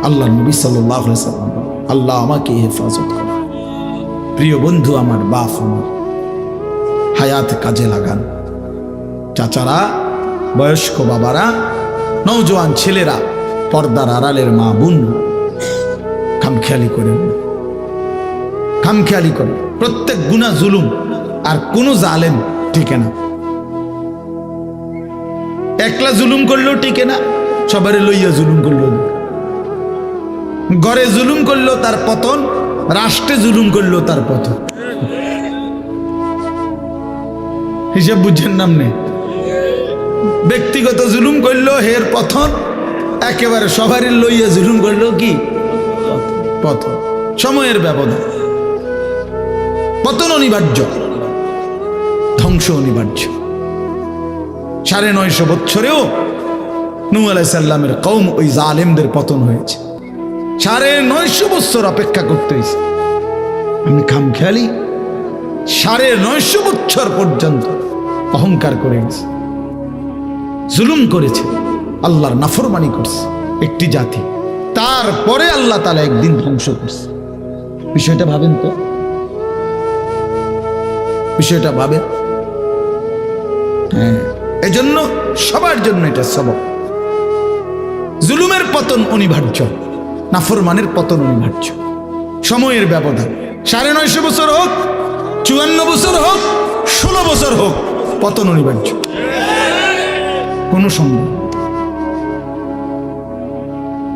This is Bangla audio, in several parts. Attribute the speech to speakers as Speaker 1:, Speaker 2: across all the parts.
Speaker 1: আল্লাহ নবী সাল্লাল্লাহু আলাইহি ওয়াসাল্লাম, আল্লাহ আমাকে হেফাজত করে। প্রিয় বন্ধু আমার, বাপ আমার, হায়াত কাজে লাগান। চাচারা, বয়স্ক বাবারা, নওজোয়ান ছেলেরা, পর্দার আড়ালের মা বোন, খামখেয়ালি করেন, খামখেয়ালি করেন। প্রত্যেক গুনাহ জুলুম, আর কোন জালেম টিকে না। একলা জুলুম করলেও টিকে না, সবারে লইয়া জুলুম করলেও। ঘরে জুলুম করলেও তার পতন, রাষ্ট্রে জুলুম করলেও তার পতন। হিসাব বুঝছেন নামনে? ব্যক্তিগত জুলুম করলেও হের পতন, একেবারে সবারই লইয়া জুলুম করলেও কি পতন। সময়ের ব্যবধান, পতন অনিবার্য, ধ্বংস অনিবার্য। 950 বছরেও নূহ আলাইহিস সালামের কওম ওই জালেমদের পতন হয়েছে। 950 বছর অপেক্ষা করতে হয়েছে। আমি খামখেয়ালি 950 বছর পর্যন্ত অহংকার করে গেছে, জুলুম করেছে, আল্লাহর নাফরমানি করছে একটি জাতি। তারপরে আল্লাহ তাআলা একদিন ধ্বংস করছে। বিষয়টা ভাবেন তো, বিষয়টা ভাবেন। হ্যাঁ, এজন্য সবার জন্য এটা সবক। জুলুমের পতন অনিবার্য, নাফরমানের পতন অনিবার্য। সময়ের ব্যবধান, 950 বছর হোক, 54 বছর হোক, 16 বছর হোক, পতন অনিবার্য, কোনো সন্দেহ।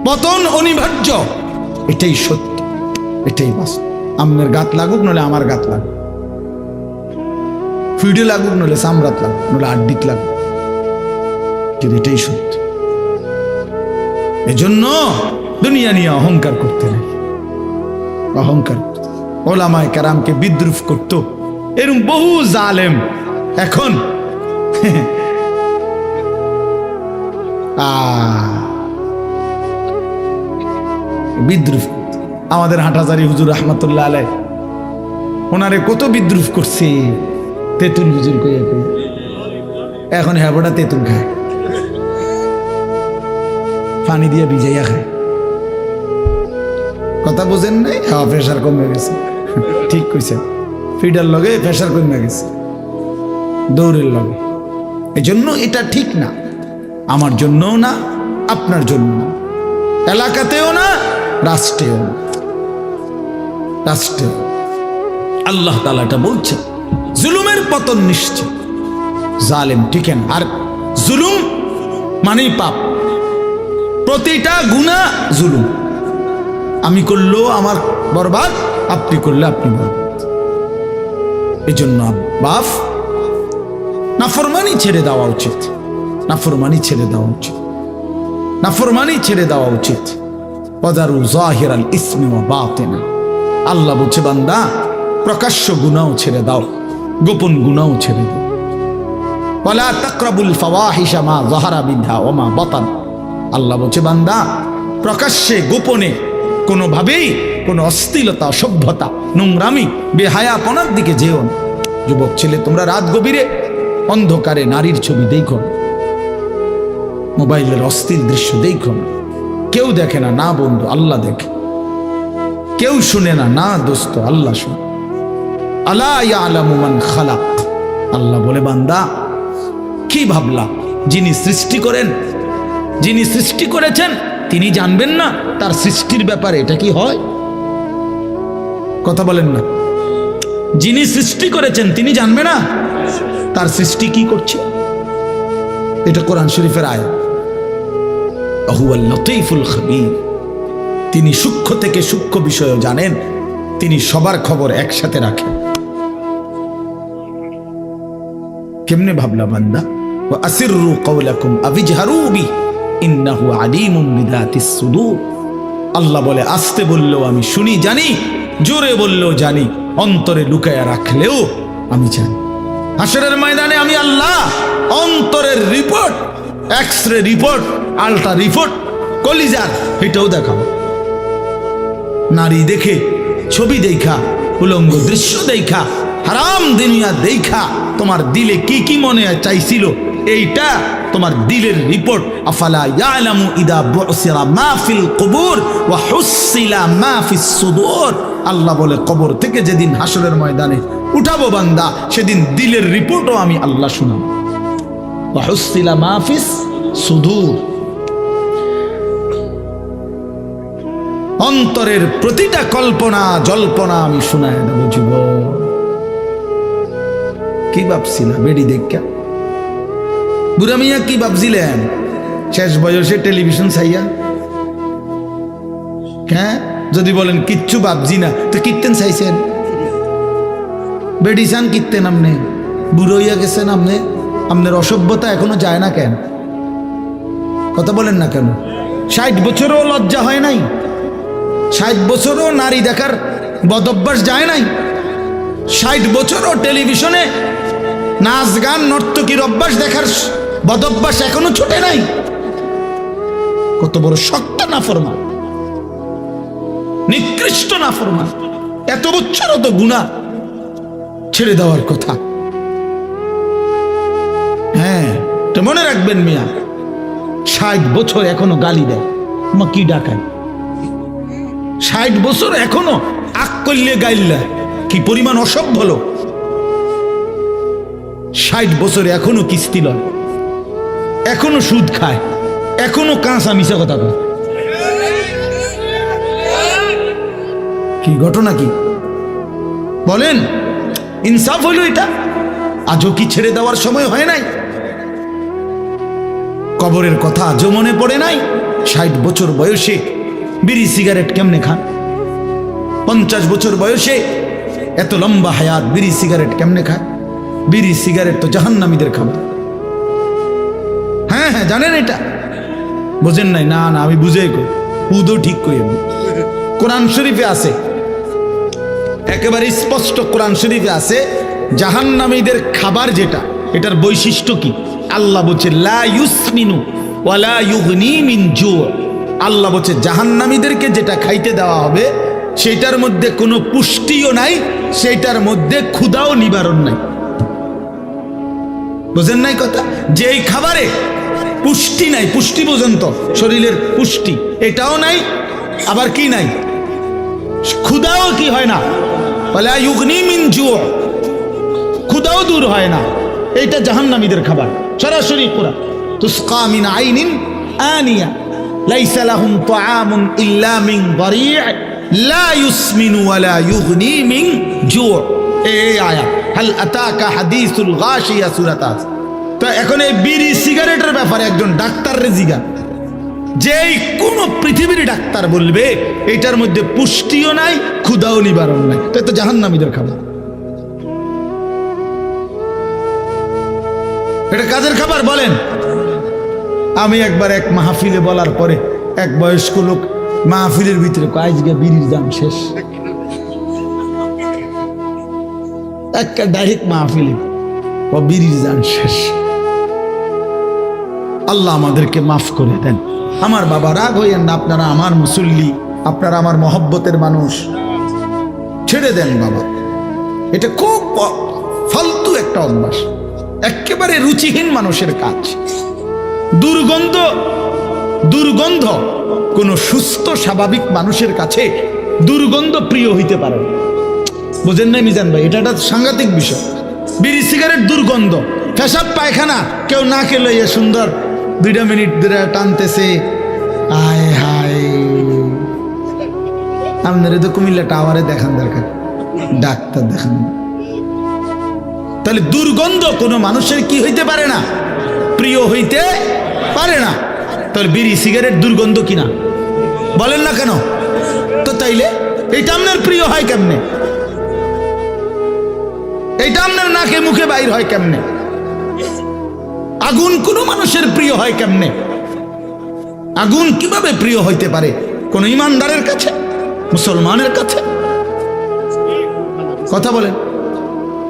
Speaker 1: পতন অনিবার্য, এটাই সত্য, এটাই বাস্তব। আমের গাত লাগুক নলে আমার গাত লাগুক, ফিডে লাগুক নলে সামরাত লাগুক নলে আড্ডিত লাগুক, এটাই সত্য। এজন্য দুনিয়া নিয়ে অহংকার করতে নেই, অহংকার। ওলামায়ে কেরামকে বিদ্রুপ করত এরকম বহু জালেম এখন বিদ্রুপ। আমাদের হাটাজারি হুজুর রহমতুল্লাহ আলাইহ, ওনারে কত বিদ্রুপ করছে তেঁতুল হুজুর কইয়া কইয়া। এখন হ্যাবটা তেঁতুল খায়, পানি দিয়ে ভিজাইয়া খায়। কথা বোঝেন নাই? হ্যাঁ, প্রেশার কমে গেছে। ঠিক কইছে, ফিডার লগে প্রেশার কমে গেছে, দৌড়ের লগে। এই জন্য এটা ঠিক না, আমার জন্যও না, আপনার জন্য না, এলাকাতেও না, রাষ্ট্রেও না, রাষ্ট্রেও। আল্লাহ তাআলা এটা বলছেন, জুলুমের পতন নিশ্চিত, জালেম টিকে না। আর জুলুম মানেই পাপ, প্রতিটা গুনাহ জুলুম। আমি করলেও আমার বরবাদ, আপনি করলে আপনি বরবাদ। এই জন্য বাপ, নাফরমানি ছেড়ে দেওয়া উচিত, নাফরমানি ছেড়ে দেওয়া উচিত, নাফরমানি ছেড়ে দেওয়া উচিত। ওয়াদারু যাহিরাল ইসমি ওয়া বাতিনা। আল্লাহ বলছে, বান্দা প্রকাশ্য গুনাহ ছেড়ে দাও, গোপন গুনাহ ছেড়ে দাও। ওয়ালা তাকরাবুল ফাওয়াহিশা মা যাহারা মিনহা ওয়া মা বাতান। আল্লাহ বলছে, বান্দা প্রকাশ্যে গোপনে কোনোভাবেই কোনো অশ্লীলতা, অসভ্যতা, নোংরামি, বেহায়াপনার দিকে যেও না। যুবক ছেলে, তোমরা রাত গভীরে অন্ধকারে নারীর ছবি দেখো না, মোবাইলের অশ্লীল দৃশ্য দেখো না। কেউ দেখে না, না বন্ধু, আল্লাহ দেখে। কেউ শুনে না, না দোস্ত, আল্লাহ শুনে। আলা ইয়ালামু মান খালাক। আল্লাহ বলে, বান্দা কি ভাবলা, যিনি সৃষ্টি করেন, যিনি সৃষ্টি করেছেন তিনি জানবেন না তার সৃষ্টির ব্যাপারে? এটা কি হয়? কথা বলেন না। যিনি সৃষ্টি করেছেন তিনি জানবে না তার সৃষ্টি কি করছে? এটা কোরআন শরীফের আয়াত। হুয়াল লতীফুল খবীর। তিনি সূক্ষ্ম থেকে সূক্ষ্ম বিষয় জানেন, তিনি সবার খবর একসাথে রাখেন। কেমনে ভাবলা বান্দা? ওয়া আসিররু কাওলাকুম আবিজহারু বি ইন্নাহু আলিমুম বিযাতিস সুদূর। আল্লাহ বলে, আস্তে বললেও আমি শুনি জানি, জোরে বললেও জানি, অন্তরে লুকায়া রাখলেও আমি জানি। হাসরের ময়দানে আমি আল্লাহ অন্তরের report, X-ray report, ultra report, কলিজার, এটাও দেখাবো। নারী দেখে, ছবি দেখা, উলঙ্গ দৃশ্য দেখা, হারাম দুনিয়া দেখা তোমার দিলে কি কি মনে চাইছিল এইটা তোমার দিলের রিপোর্ট। আফালা ইয়ালামু ইদা বুসিরা মা ফিল কুবুর ওয়া হুসিলা মা ফিস সুদুর। আল্লাহ বলে কবর থেকে যেদিন হাসরের ময়দানে উঠাবো বান্দা, সেদিন দিলের রিপোর্টও আমি আল্লাহ শুনাবো। ওয়া হুসিলা মা ফিস সুদুর, অন্তরের প্রতিটা কল্পনা জল্পনা আমি শোনায় দেব। যুবক, কি ভাবছিলাম বেড়ি দেখা? বুড়া মিয়া কি ভাবছিলেন শেষ বয়সে টেলিভিশন চাইয়া? হ্যাঁ, যদি বলেন কিচ্ছু ভাবছি না, তো কীর্তেন চাইছেন? বেড়ি চান কীর্তেন? আপনি বুড়ো হইয়া গেছেন, আপনার অসভ্যতা এখনো যায় না কেন? কথা বলেন না কেন? 60 বছরও লজ্জা হয় নাই? 60 বছরও নারী দেখার বদভ্যাস যায় নাই? 60 বছরও টেলিভিশনে নাচ গান নর্তকীর অভ্যাস দেখার বদভ্যাস এখনো ছুটে নাই? কত বড় শক্ত নাফরমান, নিকৃষ্ট নাফরমান! এত বছরও তো গুনাহ ছেড়ে দেওয়ার কথা। হ্যাঁ, তো মনে রাখবেন মিয়া, 60 বছর এখনো গালি দেয়, মা কি ডাকায়? 60 বছর এখনো আক করলে গাইল্লা, কি পরিমাণ অসভ্য লোক! 60 বছরে এখনো কিস্তি লয়, এখনো সুদ খায়, এখনো কাঁচা মিশা কথা কয়। কি ঘটনা কি বলেন? ইনসাফ হইল এটা? আজও কি ছেড়ে দেওয়ার সময় হয় নাই? কবরের কথা আজও মনে পড়ে নাই? 60 বছর বয়সে বিড়ি সিগারেট কেমনে খান? 50 বছর বয়সে এত লম্বা হায়াত বিড়ি সিগারেট কেমনে খায়? বিড়ি সিগারেট তো জাহান্নামীদের খাবার। হ্যাঁ হ্যাঁ, জানেন এটা? বোঝেন নাই? না না, আমি বুঝেই কই, উদও ঠিক কই। আমি কোরআন শরীফে আছে, একেবারে স্পষ্ট কোরআন শরীফে আছে, জাহান্নামীদের খাবার যেটা, এটার বৈশিষ্ট্য কি? আল্লাহ বলছে লা ইউসমিনু ওয়ালা ইউগনি মিন জু। আল্লাহ বলছে জাহান্নামীদেরকে যেটা খাইতে দেওয়া হবে সেটার মধ্যে কোনো পুষ্টিও নাই, সেটার মধ্যে ক্ষুধাও নিবারণ নাই। বোঝেন নাই কথা? যে এই খাবারে পুষ্টি নাই, পুষ্টি বোঝেন তো, শরীরের পুষ্টি, এটাও নাই, আবার কি নাই? ক্ষুধাও কি হয় না, ওয়ালা ইউগনি মিন জু, ক্ষুধাও দূর হয় না। এইটা জাহান্নামীদের খাবার, সরাসরি কোরআন। তুসকা মিন আইনিন আনিয়া লাইসা লাহুম তাআমুন ইল্লা মিন দারি' লা ইউসমিনু ওয়ালা ইউগনি মিন জু। এই আয়াত হাল আতাকা হাদিসুল গাশিয়া সূরাত। তো এখন এই বিড়ি সিগারেটের ব্যাপারে একজন ডাক্তাররে জিজ্ঞা, যেই কোন পৃথিবীর ডাক্তার বলবে এটার মধ্যে পুষ্টিও নাই, ক্ষুধাও নিবারণ নাই, তো জাহান্নামীদের খাবার। এটা কাদের খাবার বলেন? আমি একবার এক মাহফিলে বলার পরে এক বয়স্ক লোক মাহফিলের ভিতরে আজকে বিড়ির দাম শেষ। একটা ডাইরেক্ট মাহফিলে ও বিড়ির দাম শেষ। আল্লাহ আমাদেরকে মাফ করে দেন। আমার বাবা, রাগ হইয়েন না, আপনারা আমার মুসল্লি, আপনারা আমার মহব্বতের মানুষ, ছেড়ে দেন বাবা। এটা খুব ফালতু একটা অভ্যাস, একেবারে রুচিহীন মানুষের কাজ। দুর্গন্ধ দুর্গন্ধ কোন সুস্থ স্বাভাবিক মানুষের কাছে দুর্গন্ধ প্রিয় হইতে পারে। বুঝেন নাই মিজান ভাই? এটা একটা সাংঘাতিক বিষয়। বিড়ি সিগারেট দুর্গন্ধ, পেশাব পায়খানা কেউ না খেলে সুন্দর 2 মিনিট ধরে টানতেছে, আয় হায়। আপনার তো কুমিল্লা টাওয়ারে দেখান দরকার, ডাক্তার দেখান। তাহলে দুর্গন্ধ কোনো মানুষের কি হইতে পারে না, প্রিয় হইতে পারে না। তাহলে বিড়ি সিগারেট দুর্গন্ধ কিনা বলেন না কেন? তো তাইলে এইটা আপনার প্রিয় হয় কেমনে? এইটা আপনার নাকে মুখে বাইর হয় কেমনে? আগুন কোন মানুষের প্রিয় হয় কেমনে? আগুন কিভাবে প্রিয় হইতে পারে কোন ইমানদারের কাছে, মুসলমানের কাছে? কথা বলেন।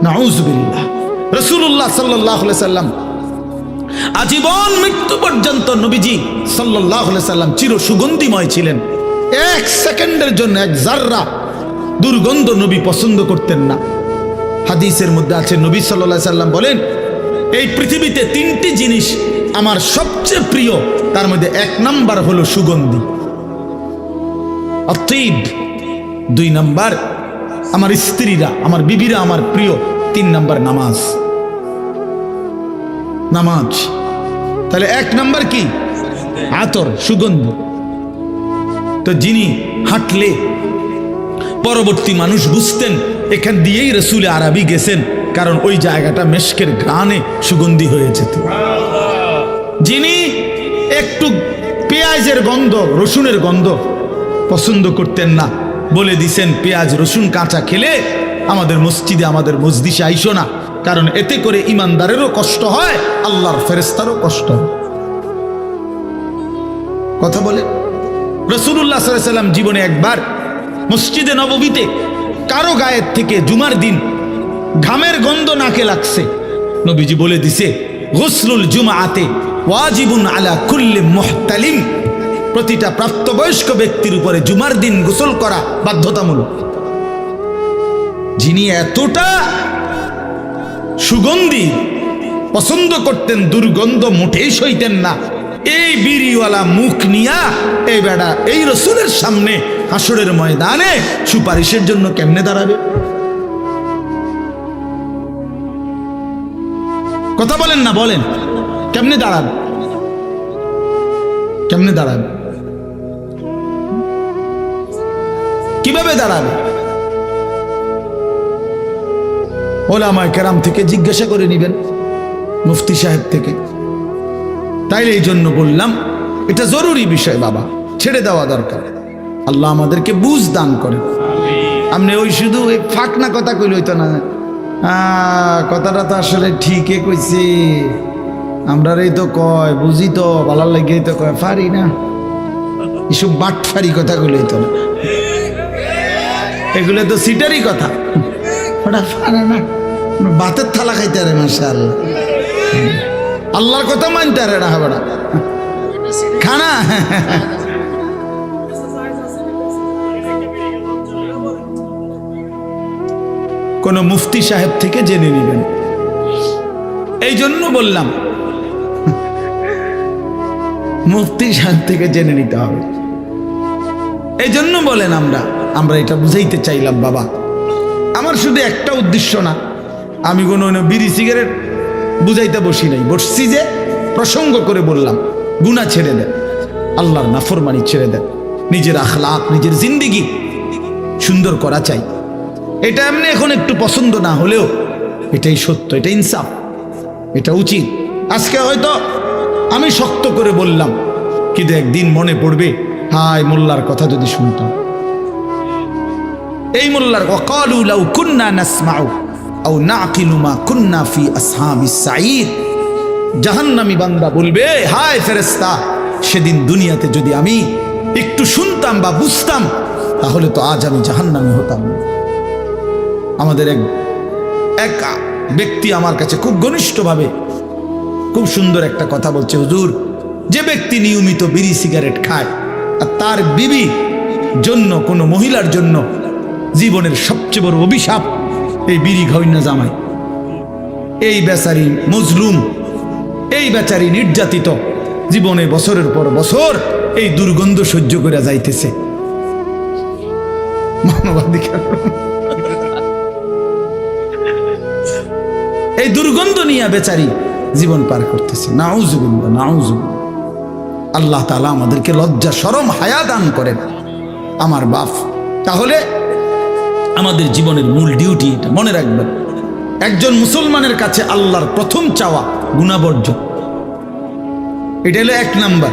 Speaker 1: নাউযুবিল্লাহ। রাসূলুল্লাহ সাল্লাল্লাহু আলাইহি সাল্লাম আজীবন মৃত্যু পর্যন্ত নবীজি সাল্লাল্লাহু আলাইহি সাল্লাম চির সুগন্ধিময় ছিলেন। 1 সেকেন্ডের জন্য 1 জাররা দুর্গন্ধ নবী পছন্দ করতেন না। হাদিসের মধ্যে আছে নবী সাল্লাল্লাহু আলাইহি সাল্লাম বলেন, এই পৃথিবীতে তিনটি জিনিস আমার সবচেয়ে প্রিয়, তার মধ্যে 1 নাম্বার হলো সুগন্ধি, অতএব 2 নাম্বার আমার স্ত্রীরা, আমার বিবিরা আমার প্রিয়, 3 নাম্বার নামাজ। নামাজ তাহলে 1 নাম্বার কি? আতর, সুগন্ধ। তো যিনি হাঁটলে পরবর্তী মানুষ বুঝতেন এখান দিয়েই রসুল আরবি গেছেন, কারণ ওই জায়গাটা মেশকের ঘ্রাণে সুগন্ধি হয়েছে। তো যিনি একটু পেঁয়াজের গন্ধ, রসুনের গন্ধ পছন্দ করতেন না, বলে দিছেন পেঁয়াজ রসুন কাঁচা খেলে আমাদের মসজিদে, আমাদের মজলিসে আইসো না, কারণ এতে করে ইমানদারেরও কষ্ট হয়, আল্লাহর ফেরেশতারও কষ্ট হয়। কথা বলে রাসূলুল্লাহ সাল্লাল্লাহু আলাইহি ওয়াসাল্লাম জীবনে একবার মসজিদে নববীতে কারো গায়ের থেকে জুমার দিন ঘামের গন্ধ নাকে লাগছে, নবীজি বলে দিছে গুসলুল জুমআতে ওয়াজিবুন আলা কুল্লি মুহতালিম, প্রতিটা প্রাপ্তবয়স্ক ব্যক্তির উপরে জুমার দিন গোসল করা বাধ্যতামূলক। যিনি এতটা সুগন্ধি পছন্দ করতেন, দুর্গন্ধ মোটেই সইতেন না, এই বিড়িওয়ালা মুখ নিয়া এই বেড়া এই রসুলের সামনে হাসরের ময়দানে সুপারিশের জন্য কেমনে দাঁড়াবে? কথা বলেন না, বলেন কেমনে দাঁড়াবে? কেমনে দাঁড়াবে? কিভাবে দাঁড়াবে? ওলামায়ে কেরাম থেকে জিজ্ঞাসা করে নিবেন, মুফতি সাহেব থেকে। তাইলে এই জন্য বললাম এটা জরুরি বিষয় বাবা, ছেড়ে দেওয়া দরকার। আল্লাহ আমাদেরকে বুঝ দান করে। আপনি ওই শুধু এই ফাঁকনা কথা কইলে হইতো না, কথাটা তো আসলে ঠিকই কইছি, আমরা এই তো কয় বুঝি তো ভালো লাগে, তো কয় পারি না, এসব বাটফারি কথা গুলো হইতো না, এগুলো তো সিটারই কথা। ওটা পারে না, বাতের থালা খাইতে আরে মাশাআল্লাহ, আল্লাহর কথা মানতে আরে না হবে না খানা। কোন মুফতি সাহেব থেকে জেনে নেবেন। এই জন্য বললাম মুফতি সাহেব থেকে জেনে নিতে হবে। এই জন্য বলেন আমরা এটা বুঝাইতে চাইলাম বাবা। আমার শুধু একটা উদ্দেশ্য না, আমি কোনো বিড়ি সিগারেট বুঝাইতে বসি নাই, বসছি যে প্রসঙ্গ করে বললাম গুনাহ ছেড়ে দেন, আল্লাহর নাফরমানি ছেড়ে দেন, নিজের আখলাক, নিজের জিন্দেগি সুন্দর করা চাই। এটা এমনি এখন একটু পছন্দ না হলেও এটাই সত্য, এটা ইনসাফ, এটা উচিত। আজকে হয়তো আমি শক্ত করে বললাম, কিন্তু একদিন মনে পড়বে হায় মোল্লার কথা যদি শুনতাম, এই মোল্লার ওয়াকালু লাউ কুন্না নাসমাউ আও নাকিলু মা কুন্না ফি আসহাবিস সাঈদ। জাহান্নামী বান্দা বলবে হায় ফেরেশতা, সেদিন দুনিয়াতে যদি আমি একটু শুনতাম বা বুঝতাম তাহলে তো আজ আমি জাহান্নামী হতাম না। আমাদের এক ব্যক্তি আমার কাছে খুব ঘনিষ্ঠভাবে খুব সুন্দর একটা কথা বলছে, হুজুর, যে ব্যক্তি নিয়মিত বিড়ি সিগারেট খায় আর তার বিবি জন্য, কোনো মহিলার জন্য জীবনের সবচেয়ে বড় অভিশাপ এই বিড়ি খাওয়াইনা জামাই। এই বেচারি মজলুম, এই বেচারি নির্যাতিত, জীবনে বছরের পর বছর এই দুর্গন্ধ সহ্য করে যাইতেছে। মানবাধিকার এই দুর্গন্ধ নিয়ে বেচারি জীবন পার করতেছে। নাউজুবিল্লাহ, নাউজুবিল্লাহ। আল্লাহ তাআলা আমাদেরকে লজ্জা, শরম, হায়া দান করেন আমার বাপ। তাহলে আমাদের জীবনের মূল ডিউটি এটা মনে রাখবেন। একজন মুসলমানের কাছে আল্লাহর প্রথম চাওয়া গুনাহবর্জন, এটা হলো 1 নাম্বার।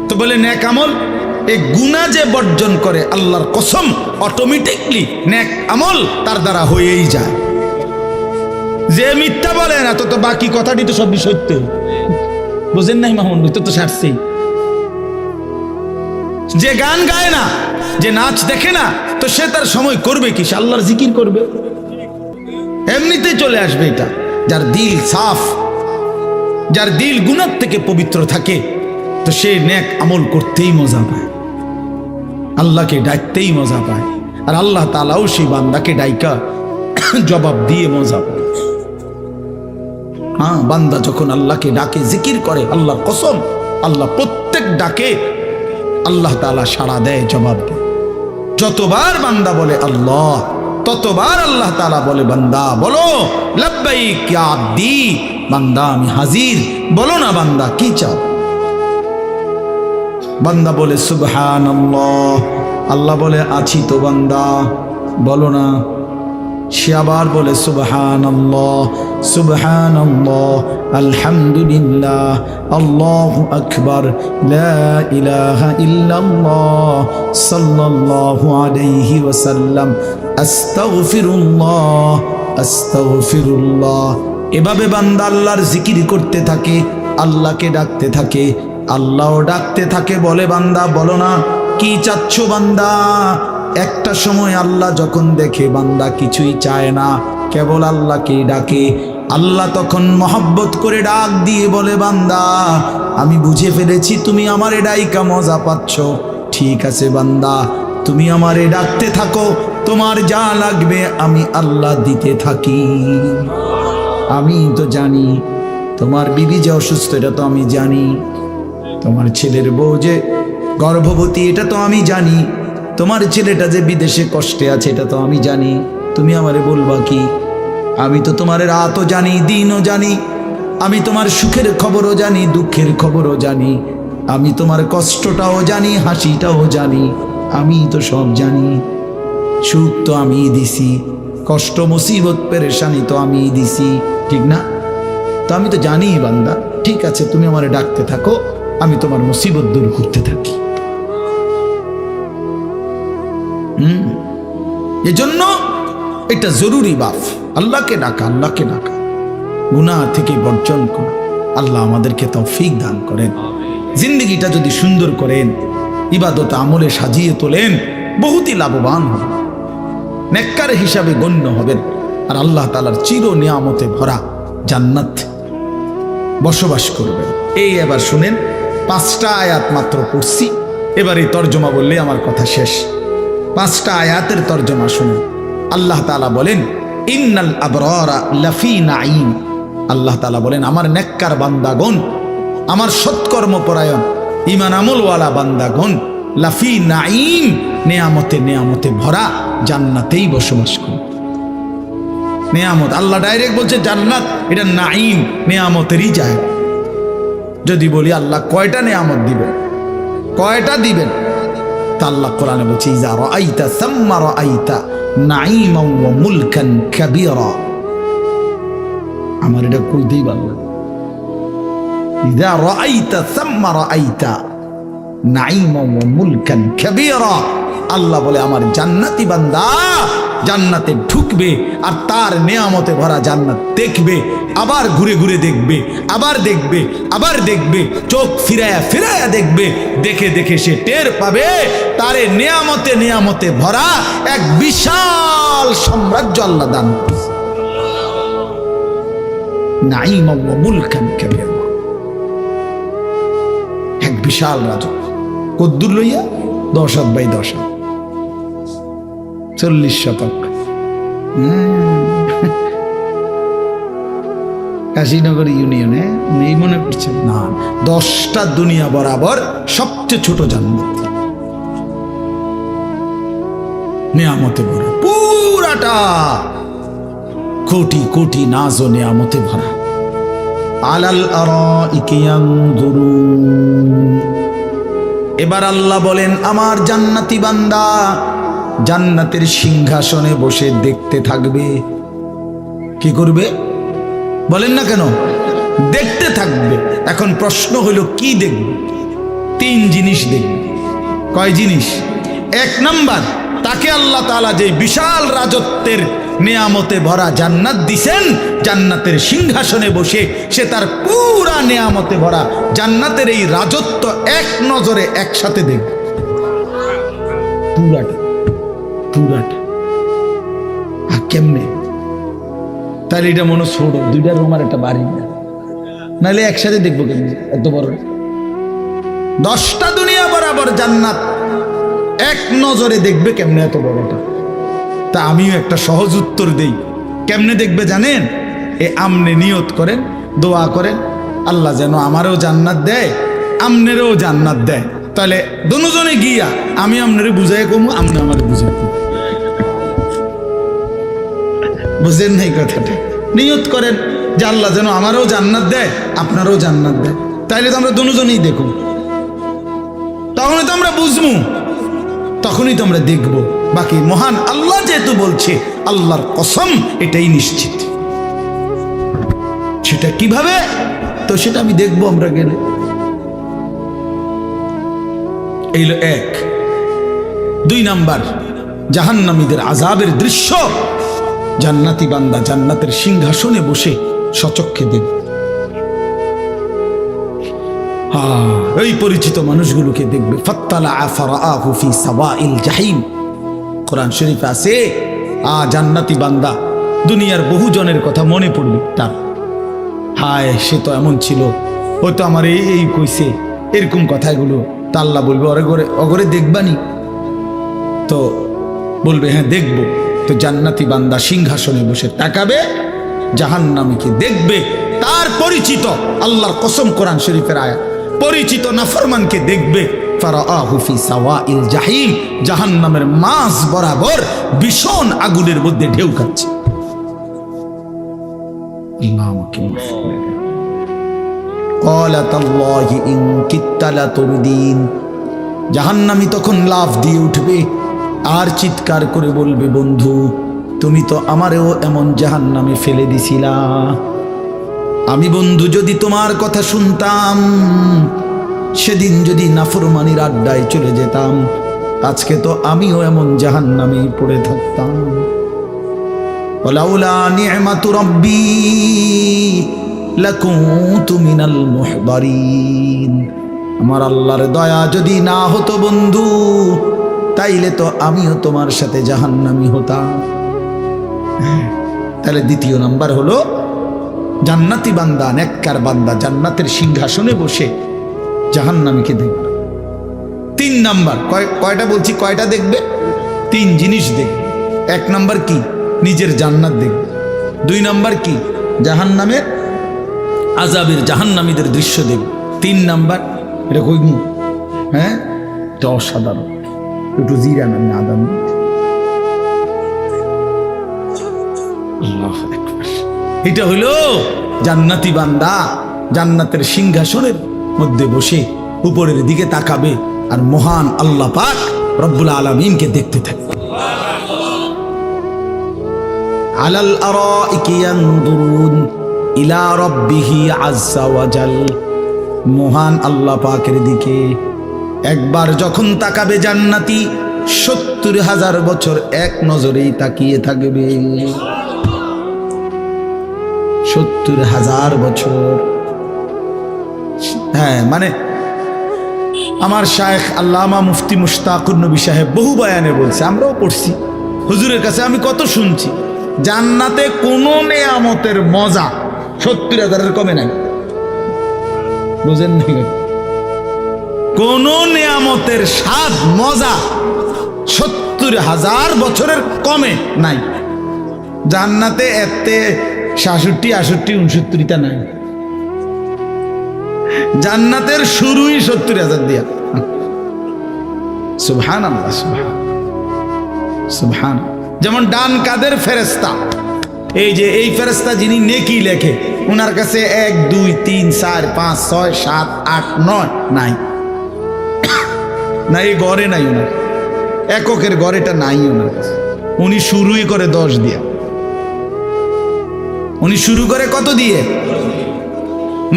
Speaker 1: তো বলে নেক আমল, এই গুনাহ যে বর্জন করে আল্লাহর কসম অটোমেটিকলি নেক আমল তার দ্বারা হয়েই যায়। যে মিথ্যা বলে না তো বাকি কথাটি তো সবই সত্য, বুঝেন নাই মামুন? তো সারছেই। যে গান গায় না, যে নাচ দেখে না, তো সে তার সময় করবে কি? সে আল্লাহর জিকির করবে, এমনিতেই চলে আসবে এটা। যার দিল সাফ, যার দিল গুনাহ থেকে পবিত্র থাকে, তো সে নেক আমল করতেই মজা পায়, আল্লাহকে ডাকতেই মজা পায়, আর আল্লাহ তাআলাও সেই বান্দাকে ডাইকা জবাব দিয়ে মজা পায়। হ্যাঁ, বান্দা যখন আল্লাহকে ডাকে, জিকির করে, আল্লাহর কসম, আল্লাহ প্রত্যেক ডাকে আল্লাহ তাআলা সাড়া দেয়, জবাব দেয়। যতবার বান্দা বলে আল্লাহ, ততবার আল্লাহ তাআলা বলে বান্দা বলো লাব্বাইক ইয়া আব্দি, বান্দা আমি হাজির, বলো না বান্দা কি চাও। বান্দা বলে সুবহানাল্লাহ, আল্লাহ বলে আছি তো বান্দা, বলো না। সে আবার বলে সুবহানাল্লাহ সুবহানাল্লাহ আলহামদুলিল্লাহ আল্লাহু আকবার লা ইলাহা ইল্লাল্লাহ সাল্লাল্লাহু আলাইহি ওয়াসাল্লাম আস্তাগফিরুল্লাহ আস্তাগফিরুল্লাহ। এভাবে বান্দা আল্লাহর জিকির করতে থাকে, আল্লাহকে ডাকতে থাকে, আল্লাহও ডাকতে থাকে। বলে বান্দা বলো না কি চাচ্ছ বান্দা। একটা সময় আল্লাহ যখন দেখে বান্দা কিছুই চায় না, কেবল আল্লাহকেই ডাকে, আল্লাহ তখন মহব্বত করে ডাক দিয়ে বলে বান্দা আমি বুঝে ফেলেছি তুমি আমারে ডাইকা মজা পাচ্ছ, ঠিক আছে বান্দা তুমি আমারে ডাকতে থাকো, তোমার যা লাগবে আমি আল্লাহ দিতে থাকি। আমি তো জানি তোমার বিবি যে অসুস্থ, এটা তো আমি জানি, তোমার ছেলের বউ যে গর্ভবতী, এটা তো আমি জানি, তোমার ছেলেটা যে বিদেশে কষ্টে আছে, এটা তো আমি জানি, তুমি আমারে বলবা কি? আমি তো তোমার রাতও জানি, দিনও জানি, আমি তোমার সুখের খবরও জানি, দুঃখের খবরও জানি, আমি তোমার কষ্টটাও জানি, হাসিটাও জানি, আমি তো সব জানি। সুখ তো আমি দিছি, কষ্ট মুসিবত পেরেশানি তো আমি দিছি, ঠিক না? তো আমি তো জানি বান্দা, ঠিক আছে তুমি আমারে ডাকতে থাকো, আমি তোমার মুসিবত দূর করতে থাকি। এজন্য এটা জরুরি বাপ, আল্লাহকে ডাকা, আল্লাহকে ডাকা, গুনাহ থেকে বর্জন করা। আল্লাহ আমাদেরকে তৌফিক দান করেন। জিন্দগিটা যদি সুন্দর করেন, ইবাদত আমলে সাজিয়ে তোলেন, বহুতই লাভবান হবেন, নেককার হিসাবে গণ্য হবেন, আর আল্লাহ তাআলার চির নিয়ামতে ভরা জান্নাত বসবাস করবেন। এই এবার শুনেন, 5টা আয়াত মাত্র পড়ছি, এবার এই তর্জমা বললে আমার কথা শেষ। 5টা আয়াতের তর্জমা শুনুন। আল্লাহ তাআলা বলেন ইন্নাল আবরারা লাফি নাঈম। আল্লাহ তাআলা বলেন আমার নেককার বান্দাগণ, আমার সৎকর্মপরায়ণ ঈমান আমলওয়ালা বান্দাগণ লাফি নাঈম, নেয়ামতে নেয়ামতে ভরা জান্নাতেই বসবাস করে। নেয়ামত, আল্লাহ ডাইরেক্ট বলছে জান্নাত, এটা নাঈম, নেয়ামতেরই জায়গা। যদি বলি আল্লাহ কয়টা নেয়ামত দিবেন, কয়টা দিবেন, তা আল্লাহ কোরআনে বলছে ইজা রাআইতা সাম্মা রাআইতা নাঈমান ওয়া মুলকান কাবীরা। আমার এটা কইতেই ভালো লাগে। ইজা রাআইতা সাম্মা রাআইতা নাঈমান ওয়া মুলকান কাবীরা। আল্লাহ বলে আমার জান্নাতি বান্দা জান্নাতে ঢুকবে আর তার নেয়ামতে ভরা জান্নাত দেখবে, আবার ঘুরে ঘুরে দেখবে, আবার দেখবে, আবার দেখবে, চোখ ফিরায়া ফিরায়া দেখবে, দেখে দেখে সে টের পাবে তারে নেয়ামতে নেয়ামতে ভরা এক বিশাল সাম্রাজ্য আল্লাহ দান করেছে। নাঈমান ওয়া মুলকান কাবীরা, এক বিশাল রাজত্ব। কদ্দুর লইয়া 10/10, 40 শতক। কাশীনগর ইউনিয়নে নেই মনে করছেন না, 10টা দুনিয়া বরাবর সবচেয়ে ছোট জান্নাত, নিয়ামতে ভরা, পুরাটা কোটি কোটি নাজ ও নিয়ামতে ভরা। আলাল আরাইকি ইয়ানজুরুন। এবার আল্লাহ বলেন আমার জান্নাতি বান্দা জান্নাতের সিংহাসনে বসে দেখতে থাকবে। কি করবে বলেন না কেন? দেখতে থাকবে। এখন প্রশ্ন হলো কি দেখবে? 3 জিনিস দেখবে। কয় জিনিস? 1 নাম্বার, তাকে আল্লাহ তাআলা যে বিশাল রাজত্বের নেয়ামতে ভরা জান্নাত দিছেন, জান্নাতের সিংহাসনে বসে সে তার পুরা নেয়ামতে ভরা জান্নাতের এই রাজত্ব এক নজরে একসাথে দেখবে, পুরাটা পুরাটা। আর কেমনে? তাহলে এটা মনে ছোট, 2টা রুম আর একটা বাড়ি, নাহলে একসাথে দেখবো কেমনে এত বড়? 10টা দুনিয়া বরাবর জান্নাত এক নজরে দেখবে কেমনে এত বড়টা? তা আমিও একটা সহজ উত্তর দেই। কেমনে দেখবে জানেন? আমনে নিয়ত করেন দোয়া করেন আল্লাহ যেন আমারও জান্নাত দেয়, আমনেরও জান্নাত দেয়। তাহলে দুজনে গিয়া আমি আপনারে বুঝাই কমু, আপনি আমারে বুঝাই কমু। বুঝেন নাই কথাটা? নিয়ত করেন যে আল্লাহ যেন আমারও জান্নাত দেয়, আপনারও জান্নাত দেয়। তাইলে তো আমরা দুজনেই দেখুন, তখনই তো আমরা বুঝবো, তখনই তো আমরা দেখব। বাকি মহান আল্লাহ যেহেতু বলছে, আল্লাহর কসম এটাই নিশ্চিত। সেটা কিভাবে, তো সেটা আমি দেখবো আমরা গেলে। এই হলো এক। 2 নাম্বার, জাহান্নামীদের আযাবের দৃশ্য জান্নাতি বান্দা জান্নাতের সিংহাসনে বসে সচক্ষে দেখবে। এই পরিচিত মানুষগুলোকে দেখবে। ফাত্তালা ফারাআহু ফি সাওয়াইল জাহিম, কোরআন শরীফে আছে। জান্নাতি বান্দা দুনিয়ার বহু জনের কথা মনে পড়বে তার, হায় সে তো এমন ছিল, ও তো আমার এই কইছে, এরকম কথাগুলো। তা আল্লাহ বলবে অগরে দেখবানি? তো বলবে হ্যাঁ দেখব। তো জান্নাতি বান্দা সিংহাসনে বসে তাকাবে, জাহান্নামীকে দেখবে। তার পরিচিত, আল্লাহর কসম কোরআন শরীফের আয়াত, পরিচিত নাফরমানকে দেখবে। ফারাআহু ফি সাওয়াইল জাহিম, জাহান্নামের মাঝ বরাবর ভীষণ আগুনের মধ্যে ঢেউ খাচ্ছে। আল্লাহ আমাকে মাফ করে দেন। ক্বালা তাল্লাহি ইন কিত্তা লাতুরদিন, জাহান্নামী তখন লাফ দিয়ে উঠবে আর চিৎকার করে বলবে, বন্ধু তুমি তো আমারেও এমন জাহান্নামে ফেলে দিছিলা। আমি বন্ধু যদি তোমার কথা শুনতাম, সেদিন যদি নাফরমানির আড্ডায় চলে যেতাম, আজকে তো আমিও এমন জাহান্নামেই পড়ে থাকতাম। ওয়ালাউলা নি'মাতু রাব্বি লাকুনতু মিনাল মুহদারিন, আমার আল্লাহর দয়া যদি না হতো বন্ধু, তাইলে তো আমিও তোমার সাথে জাহান্নামী হতাম। তাহলে 2 নাম্বার হলো জান্নাতি বান্দা, নেককার বান্দা জান্নাতের সিংহাসনে বসে জাহান্নামীকে দেখবে। 3 নাম্বার, কয়টা বলছি, কয়টা দেখবে? 3 জিনিস দেখবে। 1 নাম্বার কি? নিজের জান্নাত দেখবে। 2 নাম্বার কি? জাহান্নামের আযাবের জাহান্নামীদের দৃশ্য দেখবে। 3 নাম্বার, এটা কইমু, হ্যাঁ এটা অসাধারণ, একটু জিরা নামে আদান। আল্লাহু আকবার। এটা হইল জান্নাতি বান্দা জান্নাতের সিংহাসনের মধ্যে বসে উপরের দিকে তাকাবে আর মহান আল্লাহ পাক রব্বুল আলামিনকে দেখতে থাকবে। আলাল আরাইকি ইয়ানদুরুন ইলা রাব্বিহি আযজা ওয়া জাল, মহান আল্লাহ পাকের দিকে একবার যখন তাকাবে জান্নাতি, 70,000 বছর এক নজরেই তাকিয়ে থাকবে। 70,000 বছর। হ্যাঁ, মানে আমার শায়েখ আল্লামা মুফতি মুশতাকুর নবী সাহেব বহু বয়ানে বলছে, আমরাও পড়ছি, হুজুরের কাছে আমি কত শুনছি, জান্নাতে কোনো নেয়ামতের মজা 70,000-এর কমে নাই। বুঝেন নি? কোন নেয়ামতের স্বাদ মজা 70,000 বছরের কমে নাই। জান্নাতে এতে 66, 68, 69টা নাই। জান্নাতের শুরুই 70,000 দিয়া। সুবহানাল্লাহ, সুবহান। যেমন ডান কাদের ফেরেশতা, এই যে এই ফেরেশতা যিনি নেকি লেখে, ওনার কাছে 1, 2, 3, 4, 5, 6, 7, 8, 9 নাই, নাই গড়ে নাই ওনার, এককের গড়েটা নাই ওনার কাছে। উনি শুরুই করে 10 দিয়ে। উনি শুরু করে কত দিয়ে?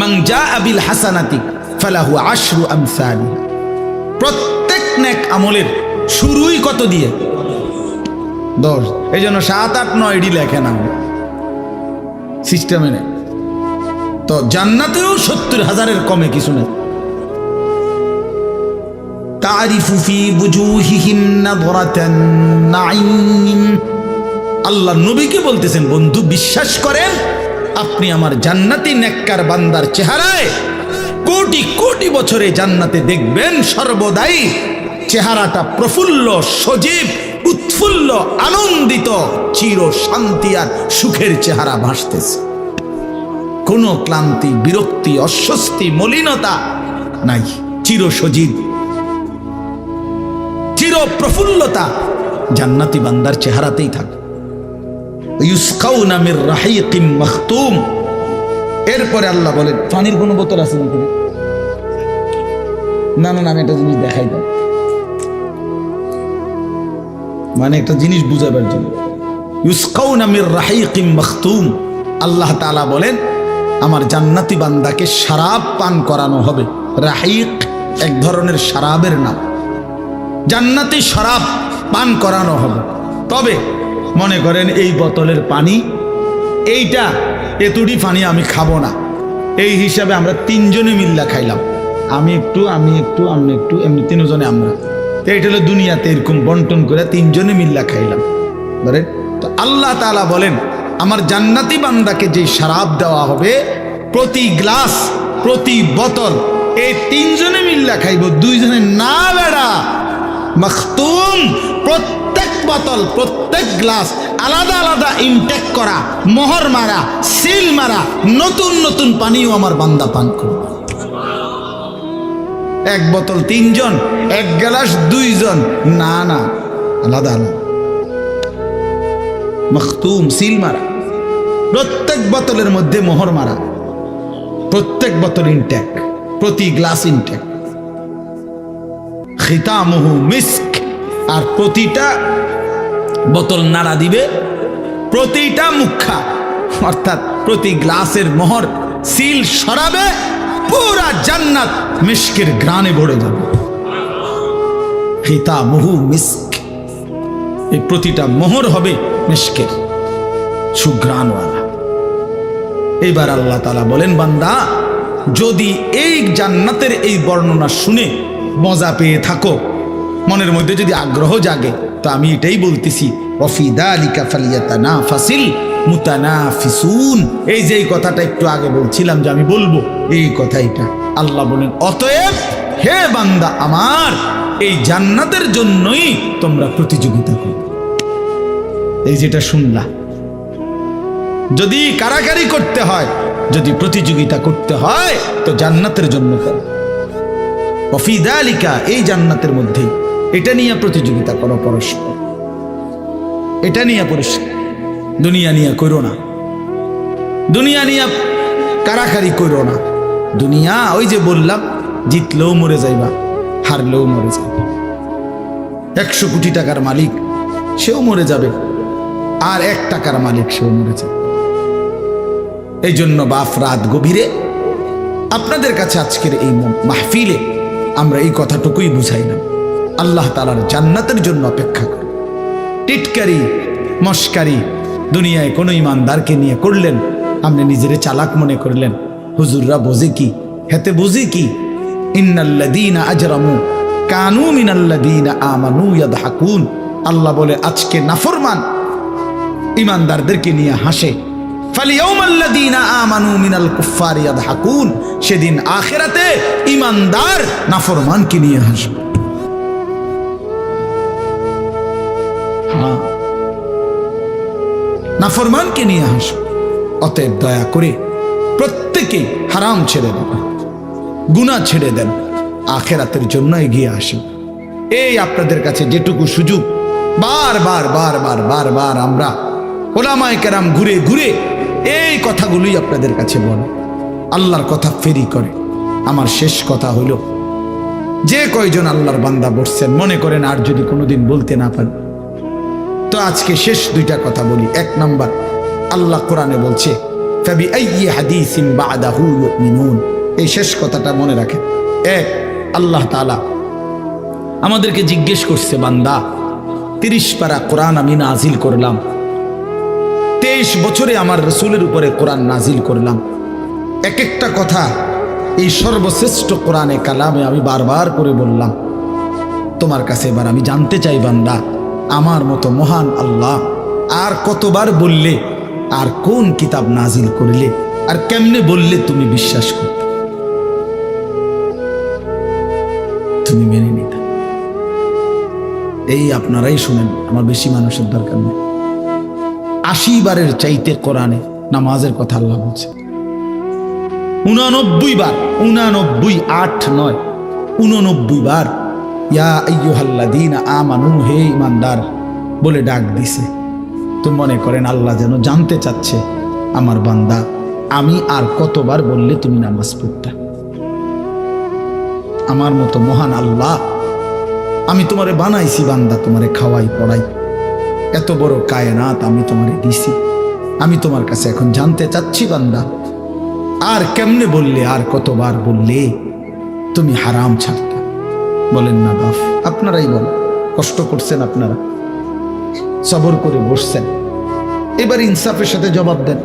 Speaker 1: মান জাআ বিল হাসানাতি ফালাহু 10 আমসালিহা, প্রত্যেক নেক আমলের শুরুই কত দিয়ে? 10। এই জন্য 7, 8, 9 লেখে না, সিস্টেমে নেই। তো জান্নাতেও 70,000-এর কমে কিছু নেই। তারিফু ফি বুজুহিহিম নাযরাতান নাঈম, আল্লাহ নবীকে বলতেছেন, বন্ধু বিশ্বাস করেন, আপনি আমার জান্নাতি নেককার বান্দার চেহারায় কোটি কোটি বছরে জান্নাতে দেখবেন সর্বদাই চেহারাটা প্রফুল্ল, সজীব, উৎফুল্ল, আনন্দিত, চির শান্তি আর সুখের চেহারা ভাসতেছে। কোনো ক্লান্তি, বিরক্তি, অস্বস্তি, মলিনতা নাই। চিরসজীব, চির প্রফুল্লতা জান্নাতি বান্দার চেহারাতেই থাকে। ইউসকাউনা মির রাহিকিম মাখতুম। এরপরে আল্লাহ বলেন, পানির কোনো বোতল আছে নাকি? না না, আমি একটা জিনিস দেখাই দাও, মানে একটা জিনিস বুঝাবার জন্য। ইউসকাউনা মির রাহিকিম মাখতুম। আল্লাহ তাআলা বলেন, আমার জান্নাতি বান্দাকে শরাব পান করানো হবে। রাহিক এক ধরনের শরাবের নাম। জান্নাতি শরাব পান করানো হবে। তবে মনে করেন এই বোতলের পানি, এইটা এতটি পানি আমি খাবো না, এই হিসাবে আমরা তিনজনে মিল্লা খাইলাম, আমি একটু, আপনি একটু, এমনি তিনজনে আমরা। তো এটা হলো দুনিয়াতে এরকম বন্টন করে তিনজনে মিল্লা খাইলাম। ধরেন তো আল্লাহ তাআলা বলেন, আমার জান্নাতি বান্দাকে যে শরাব দেওয়া হবে, প্রতি গ্লাস, প্রতি বোতল এই তিনজনে মিল্লা খাইব, দুইজনে না বেড়া। মাখতুম, প্রত্যেক বোতল, প্রত্যেক গ্লাস আলাদা আলাদা ইনটেক করা, মোহর মারা, সিল মারা, নতুন নতুন পানিও আমার বান্দা পান করবে। এক বোতল তিনজন, এক গ্লাস দুইজন, না না, আলাদা আলাদা। মাখতুম, সিল মারা, প্রত্যেক বোতলের মধ্যে মোহর মারা, প্রত্যেক বোতল ইনটেক, প্রতি গ্লাস ইনটেক। খিতামুহু মিস্ক, আর প্রতিটা বোতল নাড়া দিবে, প্রতিটা মুখা অর্থাৎ প্রতি গ্লাসের মোহর সিল সরাবে, পুরা জান্নাত মিস্কের ঘ্রাণে ভরে যাবে। খিতামুহু মিস্ক, এই প্রতিটা মোহর হবে মিস্কের সুঘ্রাণওয়ালা। এবার আল্লাহ তাআলা বলেন, বান্দা যদি এই জান্নাতের এই বর্ণনা শুনে মজা পেয়ে থাকো, মনের মধ্যে যদি আগ্রহ জাগে, তো আমি এটাই বলতেছি, ওয়াফি যালিকা ফালিয়াতানাফাসিল মুতানাফিসুন। এই যে এই কথাটা একটু আগে বলছিলাম যে আমি বলবো, এই কথাইটা আল্লাহ বলেন, অতএব হে বান্দা আমার, এই জান্নাতের জন্যই তোমরা প্রতিযোগিতা করো। এই যেটা শুনলা, যদি কারাকারি করতে হয়, যদি প্রতিযোগিতা করতে হয়, তো জান্নাতের জন্য করো। ওয়াফি যালিকা, এই জান্নাতের মধ্যে এটা নিয়ে প্রতিযোগিতা করো পরস্পর, এটা নিয়ে পরস্পর। দুনিয়া নিয়ে করো না, দুনিয়া নিয়ে কারাকারি করো না। দুনিয়া ওই যে বললাম, জিতলেও মরে যাইবা, হারলেও মরে যাবে। 100 কোটি টাকার মালিক সেও মরে যাবে, আর 1 টাকার মালিক সেও মরে যাবে। এই জন্য বাপ রাত গভীরে আপনাদের কাছে আজকের এই মাহফিলে আমরা এই কথাটুকুই বুঝাই না, আল্লাহ তাআলার জান্নাতের জন্য অপেক্ষা করি। টিটকারি, মস্কারি দুনিয়ায় কোনো ইমানদারকে নিয়ে করলেন, আপনি নিজেরে চালাক মনে করলেন। হুজুররা বোঝে কি, হেতে বুঝি কি? ইন্নাল্লাযীনা আজরামু কানু মিনাল্লাযীনা আমানু ইয়াদহাকুন। আল্লাহ বলে, আজকে নাফরমান ইমানদারদেরকে নিয়ে হাসে। ফালিয়াউমাল্লাযীনা আমানু মিনাল কুফফারি ইয়াদহাকুন। সেদিন আখিরাতে ইমানদার নাফরমানকে নিয়ে হাসবে। নাফরমানকে নিয়ে হাসবে। অতএব দয়া করে প্রত্যেকে হারাম ছেড়ে দেন, গুনাহ ছেড়ে দেন, আখিরাতের জন্য এগিয়ে আসেন। এই আপনাদের কাছে যেটুকু সুযোগ, বারবার বারবার বারবার আমরা ওলামায়ে কেরাম ঘুরে ঘুরে এই কথাগুলোই আপনাদের কাছে বলে, আল্লাহর কথা ফেরি করে। আমার শেষ কথা হইল, যে কয়জন আল্লাহর বান্দা বসছেন, মনে করেন আর যদি কোনোদিন বলতে না পারি, তো আজকে শেষ 2টা কথা বলি। 1 নাম্বার, আল্লাহ কোরআনে বলছে, ফাবিআইয়ি হাদিসিন বা'দাহু ইউমিনুন। এই শেষ কথাটা মনে রাখেন। 1, আল্লাহ তাআলা আমাদেরকে জিজ্ঞেস করছে, বান্দা 30 পারা কোরআন আমি নাজিল করলাম, 23 বছরে আমার রাসূলের উপরে কোরআন নাজিল করলাম, এক একটা কথা এই সর্বশ্রেষ্ঠ কোরআনে কালামে আমি বারবার করে বললাম। তোমার কাছে এবার আমি জানতে চাই, বান্দা আমার মতো মহান আল্লাহ আর কতবার বললে, আর কোন কিতাব নাজিল করলে, আর কেমনে বললে তুমি বিশ্বাস করতে, তুমি মেনে নিতে? এই আপনারাই শুনেন, আমার বেশি মানুষের দরকার নেই। 80 বারের চাইতে কোরআনে নামাজের কথা আল্লাহ বলছে। 89 বার, 89, 8 9, 89 বার ইয়া আইয়ুহাল্লাযীনা আমানু, হে ঈমানদার বলে ডাক দিছে। তো মনে করেন আল্লাহ যেন জানতে চাচ্ছে আমার বান্দা আমি আর কতবার বললে তুমি নামাজ পড়তা। আমার মতো মহান আল্লাহ, আমি তোমারে বানাইছি বান্দা, তোমারে খাওয়াই পড়াই, এত বড় কায়নাত আমি তোমারে দিছি, আমি তোমার কাছে এখন জানতে চাচ্ছি বান্দা আর কেমনে বললে, আর কতবার বললে তুমি হারাম ছাড়তা। বলেন না বাপ, আপনারাই বলেন, কষ্ট করছেন আপনারা, সবর করে বসছেন, এবার ইনসাফের সাথে জবাব দেন।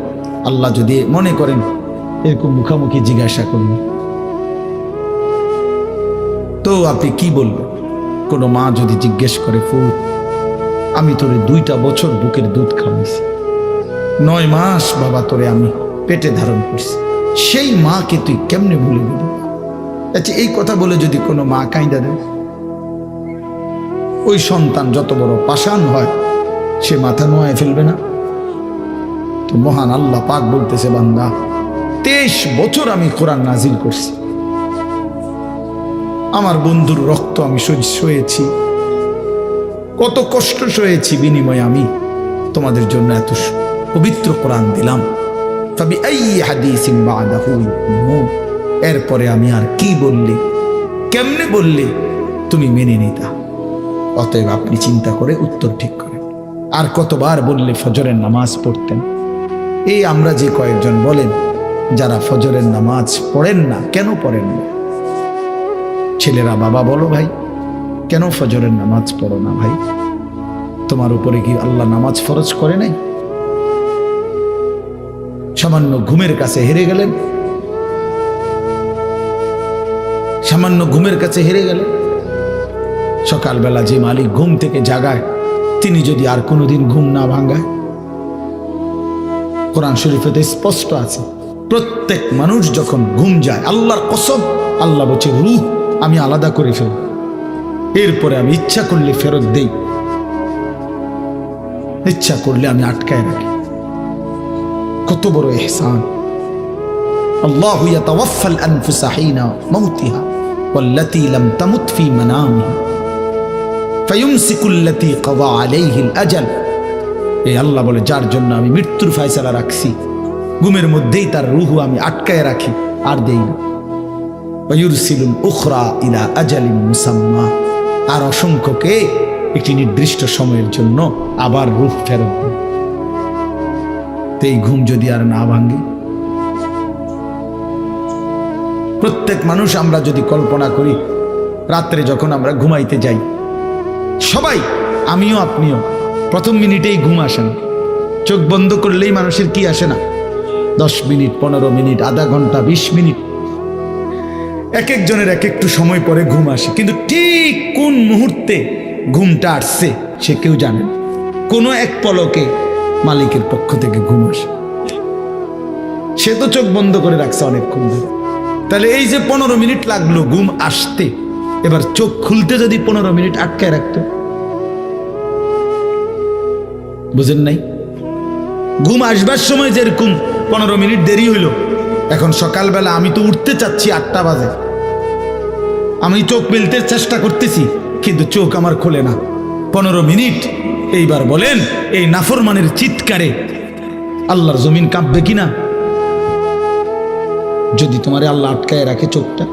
Speaker 1: আল্লাহ যদি মনে করেন এরকম মুখামুখি জিজ্ঞাসা করবেন তো আপনি কি বলবেন? কোনো মা যদি জিজ্ঞেস করে ফুল আমি তোরে 2টা বছর বুকের দুধ খাওয়াইছি, 9 মাস বাবা তোরে আমি পেটে ধারণ করছি, সেই মাকে তুই কেমনে ভুলে দিবি? আচ্ছা এই কথা বলে যদি কোনো মা কাঁইদা দেয়, ওই সন্তান যত বড় পাষাণ হয় সে মাথা নোয়ায় ফেলবে না? তো মহান আল্লাহ পাক বলতেছে বান্দা 23 বছর আমি কোরআন নাজিল করছি, আমার বন্ধুর রক্ত আমি সয়েছি, কত কষ্ট সয়েছি, বিনিময়ে আমি তোমাদের জন্য এত পবিত্র কোরআন দিলাম। এরপরে আমি আর কি বললে, কেমনে বললে তুমি মেনে নিতা? অতএব আপনি চিন্তা করে উত্তর ঠিক করেন। আর কতবার বললে ফজরের নামাজ পড়তেন? এই আমরা যে কয়েকজন বলেন যারা ফজরের নামাজ পড়েন না, কেন পড়েন না? ছেলেরা বাবা বলো ভাই কেন ফজরের নামাজ পড়ো না ভাই? তোমার উপরে কি আল্লাহ নামাজ ফরজ করে নাই? সামান্য ঘুমের কাছে হেরে গেলেন, সামান্য ঘুমের কাছে হেরে গেলেন। সকালবেলা যে মালিক ঘুম থেকে জাগায় তিনি যদি আর কোনোদিন ঘুম না ভাঙায়, কোরআন শরীফেতে স্পষ্ট আছে প্রত্যেক মানুষ যখন ঘুম যায়, আল্লাহর কসম আল্লাহ বলছে রূহ আমি আলাদা করে ফেলি, এরপরে আমি ইচ্ছা করলে ফেরত দেই, ইচ্ছা করলে আমি আটকায় রাখি। কত বড় ইহসান! আল্লাহু ইয়াতাওয়াফাল আনফুসা হিনা মাউতিহা ওয়াল্লাতী লাম তামুত ফী মানামিহা ফায়ুমসিকুল্লাতী কাযা আলাইহিল আজাল। এই আল্লাহ বলে যার জন্য আমি মৃত্যুর ফয়সালা রাখছি, ঘুমের মধ্যেই তার রূহ আমি আটকায় রাখি আর দেই না। ওয়ায়ুরসিলুল উখরা ইলা আজালিন মুসাম্মা, আর অসংখ্যকে একটি নির্দিষ্ট সময়ের জন্য আবার রূহ ফেরত দেয়। এই ঘুম যদি আর না ভাঙে, প্রত্যেক মানুষ আমরা যদি কল্পনা করি রাত্রে যখন আমরা ঘুমাইতে যাই, সবাই আমিও আপনিও প্রথম মিনিটেই ঘুম আসে না। চোখ বন্ধ করলেই মানুষের কি আসে না? 10 মিনিট, 15 মিনিট, আধা ঘন্টা, 20 মিনিট, এক একজনের এক একটু সময় পরে ঘুম আসে, কিন্তু ঠিক কোন মুহূর্তে ঘুমটা আসছে সে কেউ জানে না। কোনো এক পলকে মালিকের পক্ষ থেকে ঘুম আসে, সে তো চোখ বন্ধ করে রাখছে অনেকক্ষণ ধরে। তাহলে এই যে 15 মিনিট লাগলো ঘুম আসতে, এবার চোখ খুলতে যদি 15 মিনিট আটকায় রাখতো, বুঝেন নাই? ঘুম আসবার সময় যেরকম 15 মিনিট দেরি হইলো, এখন সকালবেলা আমি তো উঠতে চাচ্ছি 8টা বাজে, আমি চোখ মেলতে চেষ্টা করতেছি কিন্তু চোখ আমার খোলে না, 15 মিনিট। এইবার বলেন এই নাফরমানের চিৎকারে আল্লাহর জমিন কাঁপবে কিনা? যদি তোমারে আল্লাহ আটকায় রাখে চোখটা,